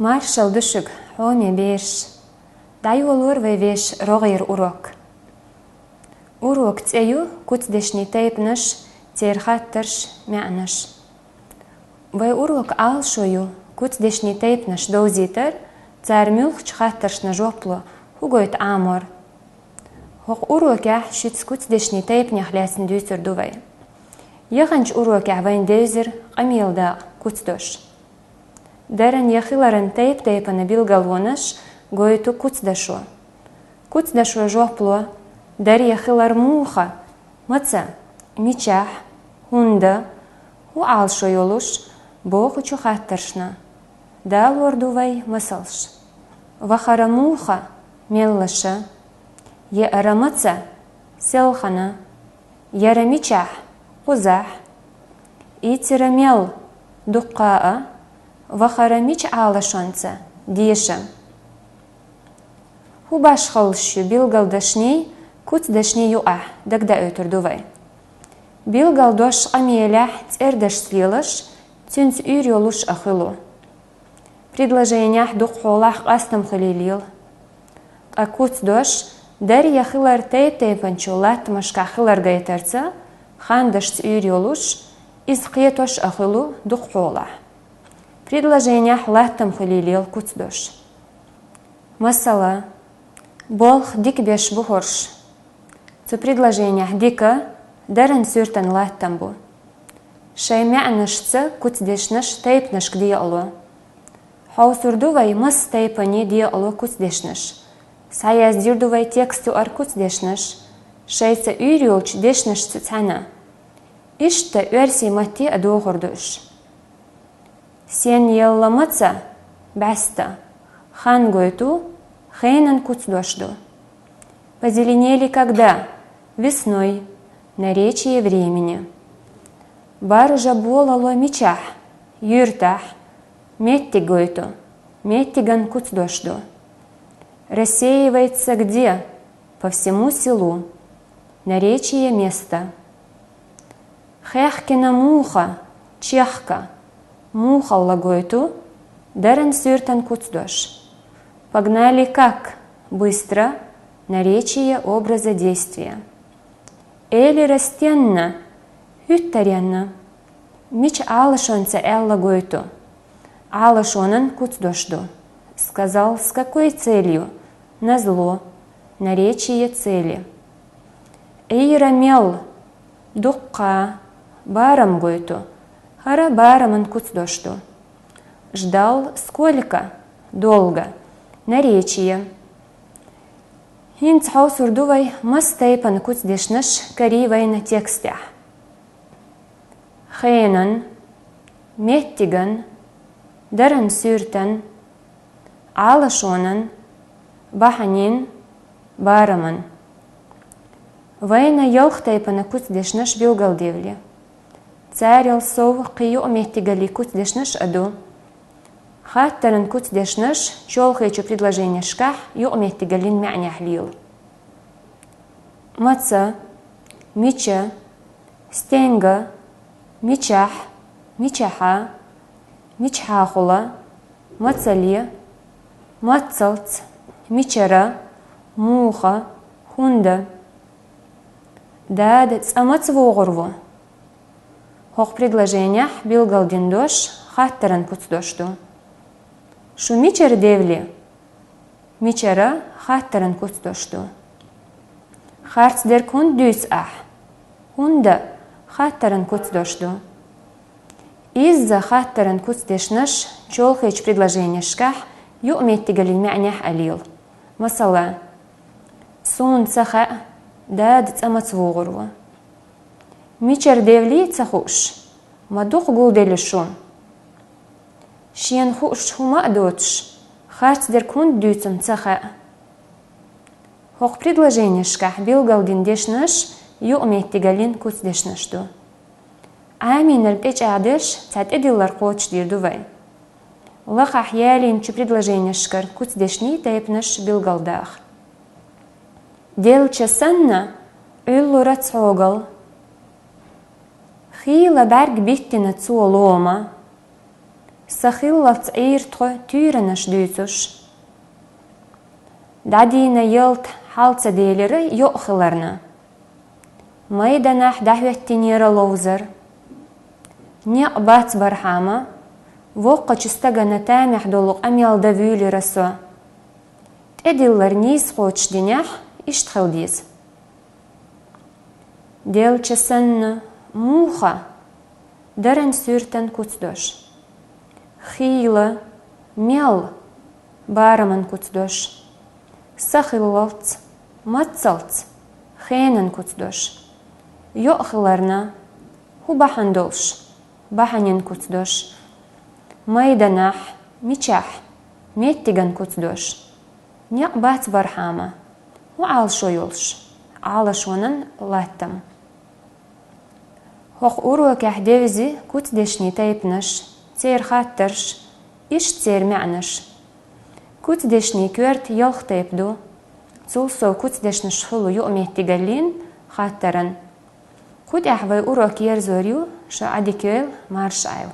Marshall düşük, homi beş. Dayı olur ve beş roğir urok. Urok tseyu kutsdeşni teypnış, terhattırş me'nış. Ve urok al şoyu kutsdeşni teypnış dozitır, tsarmülk çhattırş na joplu, hugoyt amor. Hoq urokah şüts kutsdeşni teypnях läsin düsür duvay. Yaxanç urokah vayn dözür, qamilda kutsdoş. Deren yaxiların teyp-teypana bilgalvonaş, goytu kutsdaşu. Kutsdaşu joplu, der yaxilar muha, matsa, miçah, hunda, hu alşo yoluş, boğu çuhattırşna. Dal orduvay masalş. Vahara muha, mellaşa, ye aramatsa, selxana, yara miçah, huzah, itira mel, duqqa'a, vahara miç ağlaşansa, diyešam. Hu başxalşı bilgaldaşni, kutsdaşni yu'ah, dagda ötürduvay. Bilgaldoş amielah tserdaş slilış, tünc ür yoluş axilu. Предложениях duqqolах qastam xililil. A kutsdoş, der yaxilar teyp-teypançu latmaşka xilar gaytarsa, xandaş ür yoluş, izqiyetoş axilu duqqolah. Предложениях латтам хилилил kutsdoş. Масала, болх дик беш бухорш. Цу предложениях дика, даран сюртан латтам бу. Шай мә'нашца kutsдешнаш тейпнаш гдия алу. Хаусурдувай мас тейпани дия алу kutsдешнаш. Саяздирдувай тексту ар kutsдешнаш. Шайца үйрюлч дешнаш цуцана. Ишта версий мати адуғырдуш. Сен елламаца, бәста, хан гойту, хейнан kutsдошду. Позеленели когда? Весной, наречие времени. Баржа болало мечах, юртах, метти гойту, меттиган kutsдошду. Рассеивается где? По всему селу. Наречие места. Хехкина муха, чехка. Мухалла гойту, даран сюртан kutsdoш. Погнали как? Быстро. Наречие образа действия. Эли растенна, hyttärjanna. Мич алашонца элла гойту. Алашонан kutsdošdu. Сказал, с какой целью? Назло. Наречие цели. Эйра мел. Дукка. Барам гойту. Хара бараман kutsdošdu. Ждал сколько? Долго. Наречие. Хинц хаусурдувай мас тейпан kutsдешнаш каривай на текстях. Хейнан, меттиган, даран сюртан, алашонан, баханин, бараман. Вайна ялх тейпана kutsдешнаш билгалдевли. Царил сов қию меттигали kutsдешнаш аду. Хаттаран kutsдешнаш чолхайчу предложение шках ю меттигалин мя'нях лил. Маца, мича, стенга, мичах, мичаха, мичхахула, мацали, мацалц, мичара, муха, хунда. Дад цамацвогурву. Хоқ предложениях билгалдиндош хаттаран kutsдошду. Шу мичар девли. Мичара хаттаран kutsдошду. Харц дер кун дюс ах. Хунда хаттаран kutsдошду. Из-за хаттаран kutsдешнаш чолхайч предложениешках ю меттигалин мя'нях алил. Масала. Сун цаха дад цамацвогурву. Мичар девли цахуш. Мадух гулделишу. Шиен хуш хума дотш. Харц дер кун дюцам цаха. Хоқ предложениешках билгалдиндешнаш ю меттигалин kutsдешнашду. Аминер печ адеш цат эдиллар коч дирдувай. Лахах ялин чу предложениешкар kutsдешни тайпнаш билгалдах. Делча санна үллура цогал. Хила берг биттина цуолома. Сахиллалц эйртхо түйренеш дүйцуш. Дадина елт халца дейлері йоқхыларны. Майданах дахветтинера лоузер. Не бац бархама. Воққа чистагана тамях долуқ амялда вюли расо. Тедиллар низ хоч денях иштхылдиз. Дел чесенна муха. Дарен сүртен куцдош. Хила, мел, бараман куцдош. Сахиллалц, мацалц, хенен куцдош. Йоқхыларна, хубахан долш, баханен куцдош. Майданах, мичах, меттиган куцдош. Няк бац бархама, уал шойолш, ала шонан латтам. Хоқ уруак яхдевзи куцдешни тайпнаш, цейр хаттерш, иш цейр мعنаш. Куцдешни кверт ялх тайпду, цулсо куцдешнаш хулу ю'меттигалин хаттеран. Куд яхвай уруак ярзорю, ша адикел марш айл.